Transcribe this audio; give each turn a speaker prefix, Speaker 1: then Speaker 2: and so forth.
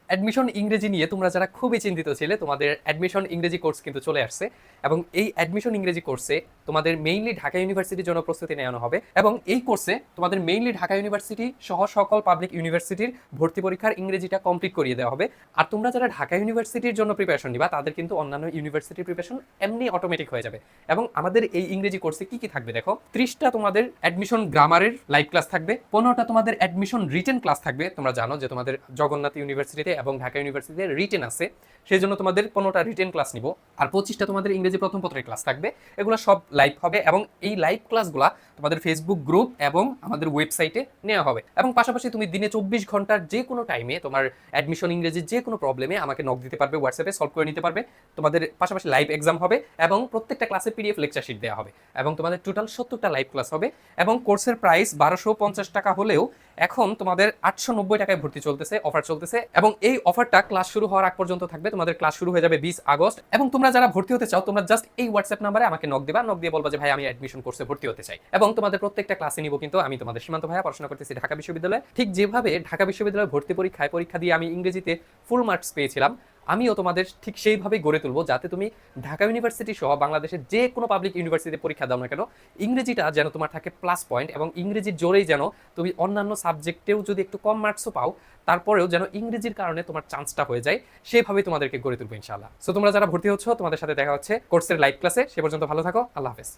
Speaker 1: Admission ইংরেজি নিয়ে তোমরা যারা খুবই চিন্তিত ছিলে, তোমাদের অ্যাডমিশন ইংরেজি কোর্স কিন্তু চলে আসছে। এবং এই অ্যাডমিশন ইংরেজি কোর্সে তোমাদের মেইনলি ঢাকা ইউনিভার্সিটির জন্য প্রস্তুতি নেওয়ানো হবে। এবং এই কোর্সে তোমাদের মেইনলি ঢাকা ইউনিভার্সিটি সহ সকল পাবলিক ইউনিভার্সিটির ভর্তি পরীক্ষার ইংরেজিটা কমপ্লিট করিয়ে দেওয়া হবে। আর তোমরা যারা ঢাকা ইউনিভার্সিটির জন্য প্রিপারেশন নিবা, তাদের কিন্তু অন্যান্য ইউনিভার্সিটির প্রিপারেশন এমনি অটোমেটিক হয়ে যাবে। এবং আমাদের এই ইংরেজি কোর্সে কি কি থাকবে দেখো, 30টা তোমাদের অ্যাডমিশন গ্রামারের লাইভ ক্লাস থাকবে, 15টা তোমাদের অ্যাডমিশন রিটেন ক্লাস থাকবে। তোমরা জানো যে তোমাদের জগন্নাথ ইউনিভার্সিটিতে এবং ঢাকা ইউনিভার্সিটিতে রিটেন আছে, সেই জন্য তোমাদের 15টা রিটেন ক্লাস নিব। আর 25টা তোমাদের ইংরেজি প্রথম পত্রের ক্লাস থাকবে। এগুলো সব লাইভ হবে এবং এই লাইভ ক্লাসগুলো তোমাদের ফেসবুক গ্রুপ এবং আমাদের ওয়েবসাইটে নেওয়া হবে। এবং পাশাপাশি তুমি দিনে 24 ঘন্টার যে কোনো টাইমে তোমার অ্যাডমিশন ইংরেজির যে কোনো প্রবলেমে আমাকে নক দিতে পারবে, হোয়াটসঅ্যাপে সলভ করে নিতে পারবে। তোমাদের পাশাপাশি লাইভ এক্সাম হবে এবং প্রত্যেকটা ক্লাসে পিডিএফ লেকচার শিট দেওয়া হবে। এবং তোমাদের টোটাল 70টা লাইভ ক্লাস হবে। এবং কোর্সের প্রাইস 1250 টাকা হলেও এখন তোমাদের 890 টাকায় ভর্তি চলতেছে, অফার চলতেছে। এবং এই অফারটা ক্লাস শুরু হওয়ার আগ পর্যন্ত থাকবে। তোমাদের ক্লাস শুরু হয়ে যাবে 20 আগস্ট। এবং তোমরা যারা ভর্তি হতে চাও, তোমরা জাস্ট এই হোয়াটসঅ্যাপ নাম্বারে আমাকে নক দিবা, নক দিয়ে বলবা যে ভাই আমি অ্যাডমিশন কোর্সে ভর্তি হতে চাই। এবং তোমাদের প্রত্যেকটা ক্লাসে নিব কিন্তু আমি, তোমাদের সীমান্ত ভাইয়া, পড়াশোনা করতেছি ঢাকা বিশ্ববিদ্যালয়ে। ঠিক যেভাবে ঢাকা বিশ্ববিদ্যালয়ে ভর্তি পরীক্ষা দিয়ে আমি ইংরেজিতে ফুল মার্কস পেয়েছিলাম, আমিও তোমাদের ঠিক সেইভাবেই গড়ে তুলবো, যাতে তুমি ঢাকা ইউনিভার্সিটি সহ বাংলাদেশের যে কোনো পাবলিক ইউনিভার্সিটিতে পরীক্ষা দাও না কেন, ইংরেজিটা যেন তোমার থাকে প্লাস পয়েন্ট। এবং ইংরেজির জোরেই যেন তুমি অন্যান্য সাবজেক্টেও যদি একটু কম মার্কসও পাও, তারপরেও যেন ইংরেজির কারণে তোমার চান্সটা হয়ে যায়। সেভাবেই তোমাদেরকে গড়ে তুলবো ইনশাআল্লাহ। সো তোমরা যারা ভর্তি হচ্ছ, তোমাদের সাথে দেখা হচ্ছে কোর্সের লাইভ ক্লাসে। সে পর্যন্ত ভালো থাকো। আল্লাহ হাফেজ।